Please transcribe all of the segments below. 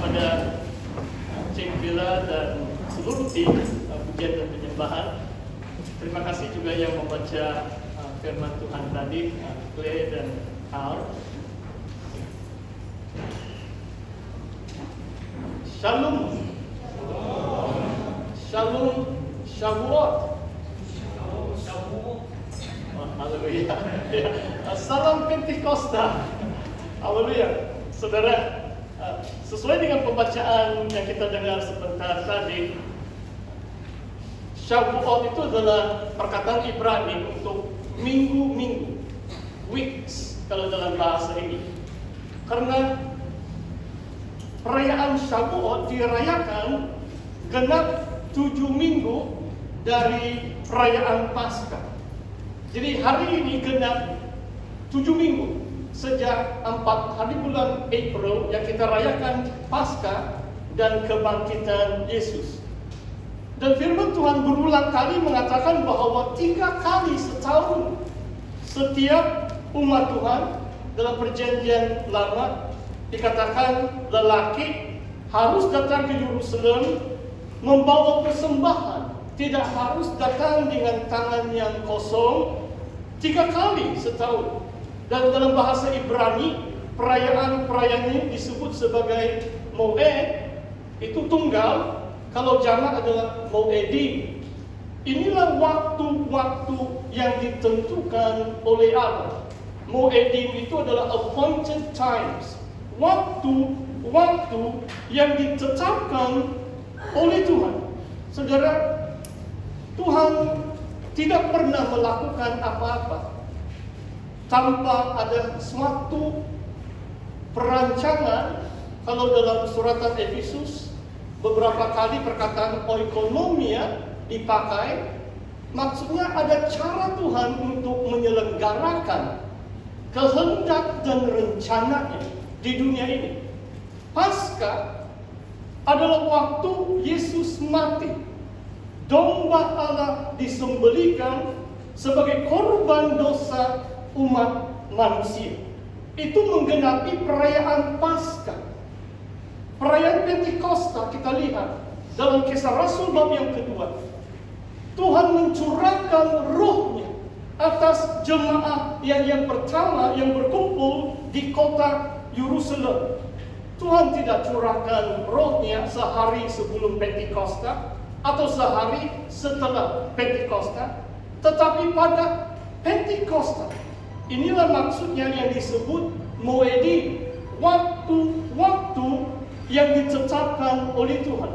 kepada Cik Bila dan seluruh tim pujian dan penyembahan. Terima kasih juga yang membaca firman Tuhan tadi, Clay dan Al. Shalom. Shalom. Shavuot. Haleluya. Salam Pentakosta. Haleluya. Saudara, sesuai dengan pembacaan yang kita dengar sebentar tadi, Shavuot itu adalah perkataan Ibrani untuk minggu-minggu, weeks kalau dalam bahasa ini. Karena perayaan Shavuot dirayakan genap 7 minggu dari perayaan Paskah. Jadi hari ini genap 7 minggu sejak 4 hari bulan April yang kita rayakan Paskah dan kebangkitan Yesus. Dan firman Tuhan berulang kali mengatakan bahwa 3 kali setahun setiap umat Tuhan dalam perjanjian lama dikatakan lelaki harus datang ke Yerusalem membawa persembahan, tidak harus datang dengan tangan yang kosong. 3 kali setahun. Dan dalam bahasa Ibrani perayaan ini disebut sebagai Moed, itu tunggal. Kalau jamak adalah Moedim. Inilah waktu-waktu yang ditentukan oleh Allah. Moedim itu adalah appointed times, waktu yang ditetapkan oleh Tuhan. Saudara, Tuhan tidak pernah melakukan apa-apa tanpa ada suatu perancangan. Kalau dalam suratan Efesus beberapa kali perkataan oikonomia dipakai, maksudnya ada cara Tuhan untuk menyelenggarakan kehendak dan rencananya di dunia ini. Paskah adalah waktu Yesus mati. Domba Allah disembelihkan sebagai korban dosa umat manusia. Itu menggenapi perayaan Paskah. Perayaan Pentakosta kita lihat dalam Kisah Rasul bab yang kedua. Tuhan mencurahkan rohnya atas jemaah yang pertama yang berkumpul di kota Yerusalem. Tuhan tidak curahkan rohnya sehari sebelum Pentakosta atau sehari setelah Pentakosta, tetapi pada Pentakosta. Inilah maksudnya yang disebut Moedim, waktu-waktu yang ditetapkan oleh Tuhan.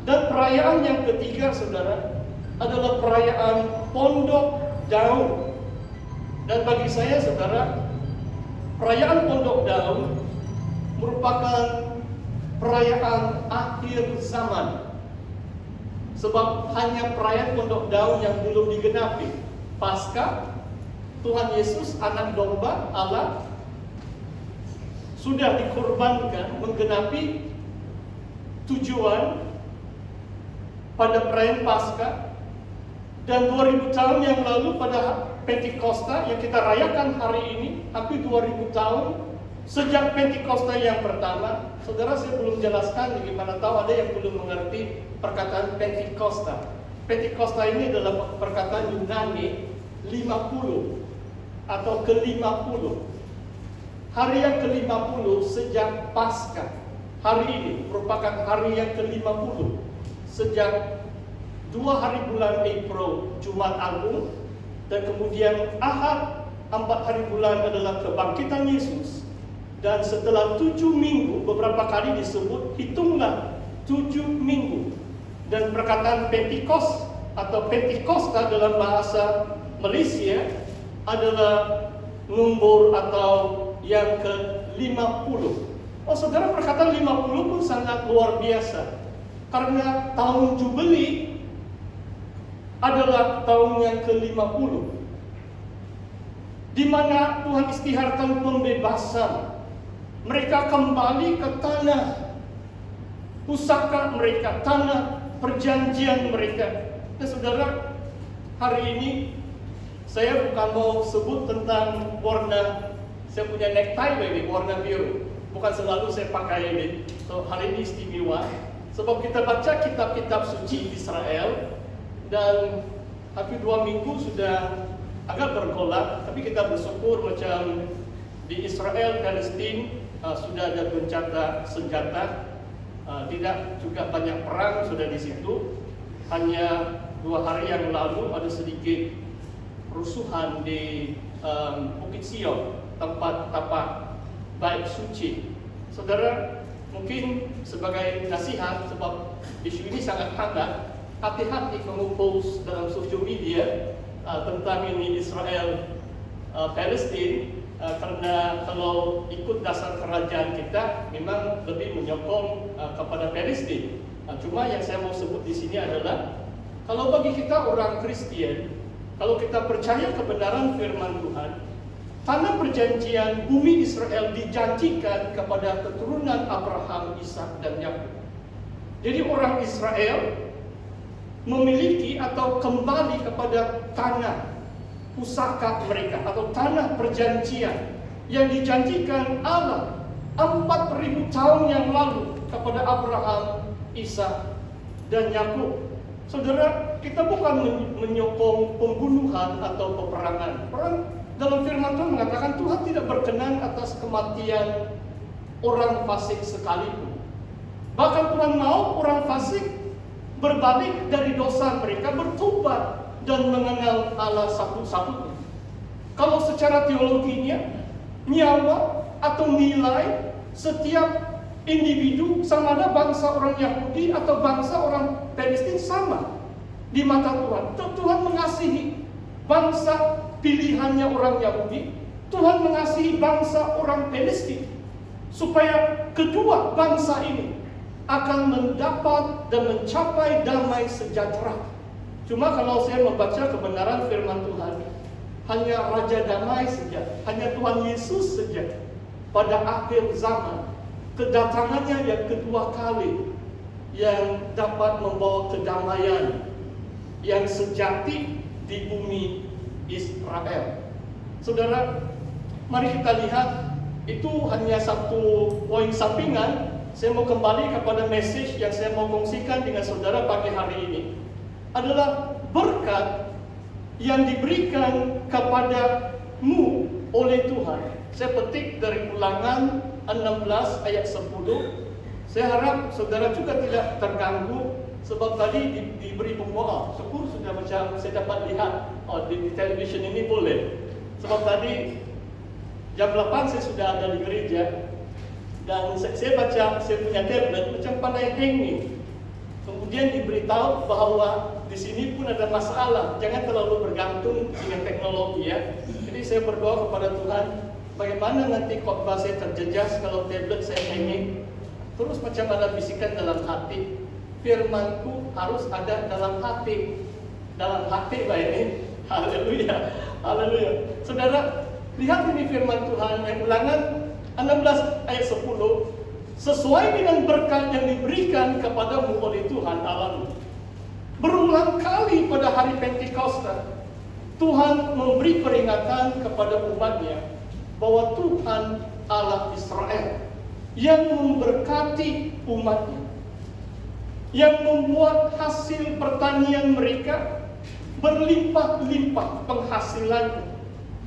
Dan perayaan yang ketiga, saudara, adalah perayaan Pondok Daun. Dan bagi saya, saudara, perayaan Pondok Daun merupakan perayaan akhir zaman. Sebab hanya perayaan Pondok Daun yang belum digenapi. Paskah, Tuhan Yesus, anak domba Allah, sudah dikorbankan menggenapi tujuan pada perayaan Paskah. Dan 2000 tahun yang lalu pada Pentakosta yang kita rayakan hari ini, hampir 2000 tahun sejak Pentakosta yang pertama. Saudara, saya belum jelaskan, bagaimana tahu ada yang belum mengerti perkataan Pentakosta. Pentakosta ini adalah perkataan Yunani 50 atau ke-50. Hari yang ke-50 sejak Paskah. Hari ini merupakan hari yang ke-50 sejak 2 hari bulan April, Jumat Agung, dan kemudian Ahad 4 hari bulan adalah kebangkitan Yesus. Dan setelah 7 minggu, beberapa kali disebut, hitunglah 7 minggu. Dan perkataan Pentikos atau Pentakosta dalam bahasa Malaysia adalah nombor atau yang ke-50. Oh saudara, perkataan 50 pun sangat luar biasa. Karena tahun Jubeli adalah tahun yang ke-50, di mana Tuhan istiharkan pembebasan. Mereka kembali ke tanah pusaka mereka, tanah perjanjian mereka. Nah saudara, hari ini saya bukan mau sebut tentang warna. Saya punya necktie baby, warna biru. bukan selalu saya pakai ini. So, hari ini istimewa sebab kita baca kitab-kitab suci Israel dan hampir 2 minggu sudah agak bergolak, tapi kita bersyukur macam di Israel, Palestina sudah ada gencatan senjata, tidak juga banyak perang sudah di situ. Hanya 2 hari yang lalu ada sedikit rusuhan di Bukit Sion, tempat tapak bait suci. Saudara, mungkin sebagai nasihat sebab isu ini sangat hangat, hati-hati mengumpul dalam sosial media tentang ini Israel Palestina, karena kalau ikut dasar kerajaan kita memang lebih menyokong kepada Palestina. Cuma yang saya mau sebut di sini adalah kalau bagi kita orang Kristen, kalau kita percaya kebenaran firman Tuhan, tanah perjanjian bumi Israel dijanjikan kepada keturunan Abraham, Ishak dan Yakub. Jadi orang Israel memiliki atau kembali kepada tanah pusaka mereka atau tanah perjanjian yang dijanjikan Allah 4.000 tahun yang lalu kepada Abraham, Ishak dan Yakub. Saudara, kita bukan menyokong pembunuhan atau peperangan. Dalam firman Tuhan mengatakan Tuhan tidak berkenan atas kematian orang fasik sekalipun. Bahkan Tuhan mau orang fasik berbalik dari dosa mereka, bertobat dan mengenal Allah satu-satunya. Kalau secara teologinya, nyawa atau nilai setiap individu, sama ada bangsa orang Yahudi atau bangsa orang Palestina, sama di mata Tuhan. Tuhan mengasihi bangsa pilihannya orang Yahudi, Tuhan mengasihi bangsa orang Palestina, supaya kedua bangsa ini akan mendapat dan mencapai damai sejahtera. Cuma kalau saya membaca kebenaran firman Tuhan, hanya Raja Damai saja, hanya Tuhan Yesus saja pada akhir zaman, kedatangannya yang kedua kali yang dapat membawa kedamaian yang sejati di bumi Israel. Saudara, mari kita lihat, itu hanya satu poin sampingan. Saya mau kembali kepada message yang saya mau kongsikan dengan saudara pagi hari ini, adalah berkat yang diberikan kepadamu oleh Tuhan. Saya petik dari Ulangan 16 ayat 10. Saya harap saudara juga tidak terganggu, sebab tadi diberi pembawa. Syukur sudah macam saya dapat lihat di television ini boleh. Sebab tadi jam 8 saya sudah ada di gereja, dan saya baca, saya punya tablet macam pandai hanging. Kemudian diberitahu bahwa di sini pun ada masalah, jangan terlalu bergantung dengan teknologi ya. Jadi saya berdoa kepada Tuhan, bagaimana nanti khotbah saya terjejas kalau tablet saya hanging. Terus macam ada bisikan dalam hati, firmanku harus ada dalam hati. Dalam hati baik ini. Haleluya. Haleluya. Saudara, lihat ini firman Tuhan yang Ulangan 16 ayat 10. Sesuai dengan berkat yang diberikan kepadamu oleh Tuhan Allahmu. Berulang kali pada hari Pentakosta, Tuhan memberi peringatan kepada umatnya bahwa Tuhan Allah Israel yang memberkati umatnya, yang membuat hasil pertanian mereka berlimpah-limpah penghasilannya,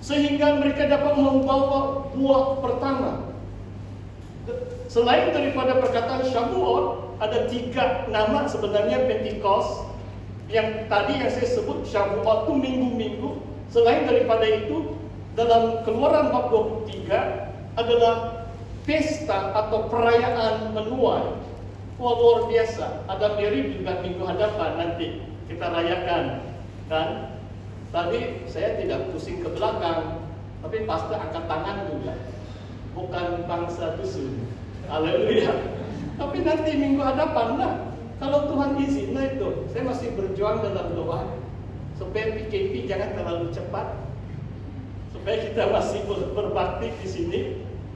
sehingga mereka dapat membawa buah pertama. Selain daripada perkataan Shavuot, ada 3 nama sebenarnya Pentecost. Yang tadi yang saya sebut Shavuot itu minggu-minggu. Selain daripada itu, dalam Keluaran bab 23 adalah pesta atau perayaan menuai. Wah, luar biasa. Ada mirip juga minggu hadapan nanti kita rayakan. Kan? Tadi saya tidak pusing ke belakang, tapi pasti angkat tangan juga. Bukan bangsa dusun. Haleluya. Tapi nanti minggu hadapan lah, kalau Tuhan izin, nah itu saya masih berjuang dalam doa supaya PKP jangan terlalu cepat, supaya kita masih berbakti di sini.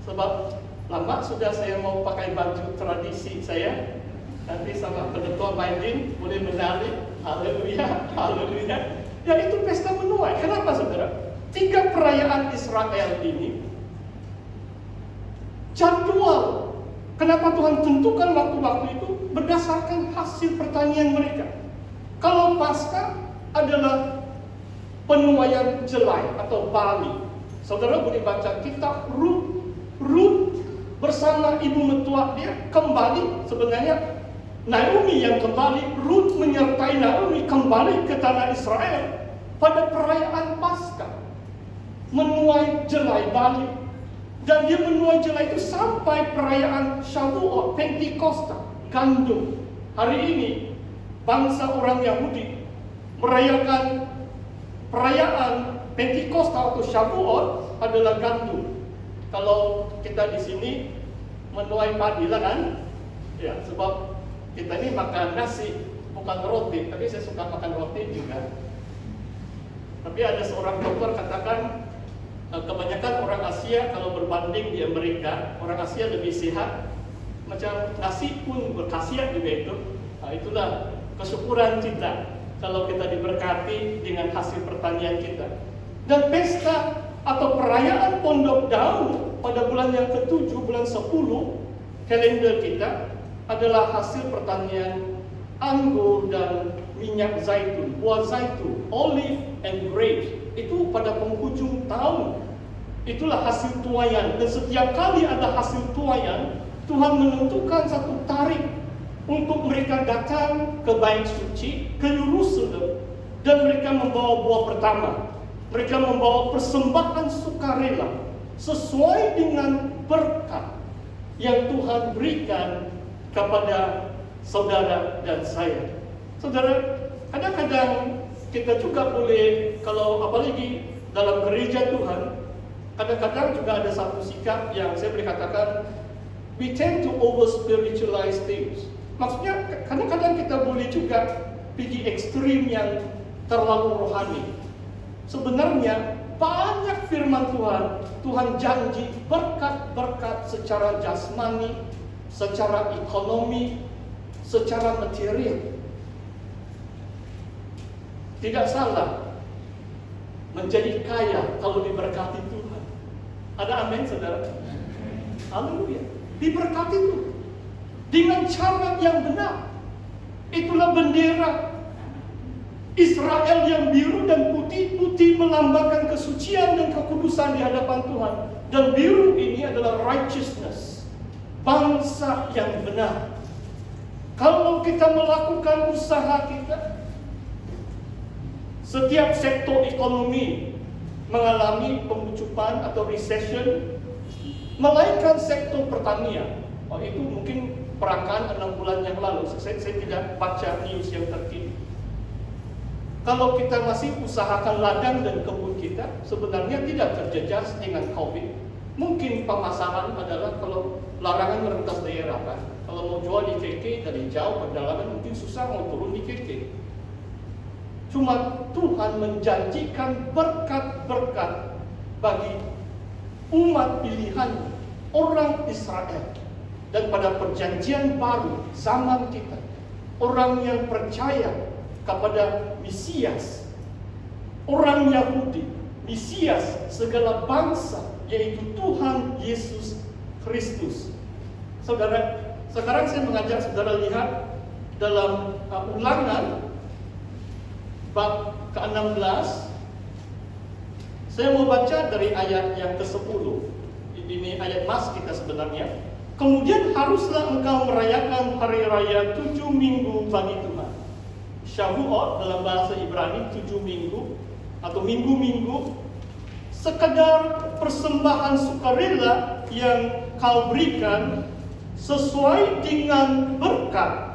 Sebab lama sudah saya mau pakai baju tradisi saya, nanti sama pendetua Maidin boleh menari. Haleluya, haleluya. Ya itu pesta menuai. Kenapa saudara? 3 perayaan Israel ini jadwal. Kenapa Tuhan tentukan waktu-waktu itu? Berdasarkan hasil pertanian mereka. Kalau Paskah adalah penuaian jelai atau bali. Saudara boleh baca kitab Rut bersama ibu mertua dia kembali. Sebenarnya Naomi yang kembali, Rut menyertai Naomi kembali ke tanah Israel pada perayaan Paskah, menuai jelai bali. Dan dia menuai jelai itu sampai perayaan Shavuot, Pentakosta, gandum. Hari ini bangsa orang Yahudi merayakan perayaan Pentakosta atau Shavuot adalah gandum. Kalau kita di sini menuai padi lah kan? Ya, sebab kita ini makan nasi bukan roti, tapi saya suka makan roti juga. Tapi ada seorang dokter katakan kebanyakan orang Asia kalau berbanding di Amerika, orang Asia lebih sehat. Macam nasi pun berkhasiat juga itu. Nah, itulah kesyukuran kita kalau kita diberkati dengan hasil pertanian kita. Dan pesta atau perayaan Pondok Daun pada bulan yang ke-7, bulan 10 kalender kita adalah hasil pertanian anggur dan minyak zaitun, buah zaitun, olive and grapes. Itu pada penghujung tahun. Itulah hasil tuaian. Dan setiap kali ada hasil tuaian, Tuhan menentukan satu tarikh untuk mereka datang ke Bait Suci, ke Yerusalem, dan mereka membawa buah pertama. Mereka membawa persembahan sukarela sesuai dengan berkat yang Tuhan berikan kepada saudara dan saya. Saudara, kadang-kadang kita juga boleh, kalau apalagi dalam gereja Tuhan, kadang-kadang juga ada satu sikap yang saya boleh katakan, we tend to over spiritualize things. Maksudnya kadang-kadang kita boleh juga pergi ekstrim yang terlalu rohani. Sebenarnya banyak firman Tuhan janji berkat-berkat secara jasmani, secara ekonomi, secara material. Tidak salah menjadi kaya kalau diberkati Tuhan. Ada amin, saudara? Haleluya. Diberkati Tuhan dengan cara yang benar. Itulah bendera Israel yang biru dan putih. Putih melambangkan kesucian dan kekudusan di hadapan Tuhan. Dan biru ini adalah righteousness, bangsa yang benar. Kalau kita melakukan usaha kita, setiap sektor ekonomi mengalami pengucupan atau recession, melainkan sektor pertanian. Itu mungkin perangkaan 6 bulan yang lalu. Saya tidak baca news yang terkini. Kalau kita masih usahakan ladang dan kebun kita, sebenarnya tidak terjejas dengan COVID. Mungkin pemasaran adalah kalau larangan merentas daerah kan. Kalau mau jual di KK dari jauh perjalanan mungkin susah mau turun di KK. Cuma Tuhan menjanjikan berkat-berkat bagi umat pilihan orang Israel. Dan pada perjanjian baru zaman kita, orang yang percaya kepada Mesias, orang Yahudi, Mesias segala bangsa, yaitu Tuhan Yesus Kristus. Saudara, sekarang saya mengajak saudara lihat dalam Ulangan bab ke-16. Saya mau baca dari ayat yang ke-10. Ini ayat mas kita sebenarnya. Kemudian haruslah engkau merayakan hari raya 7 minggu bagi Tuhan. Shavuot dalam bahasa Ibrani 7 minggu atau minggu-minggu, sekadar persembahan sukarela yang kau berikan sesuai dengan berkat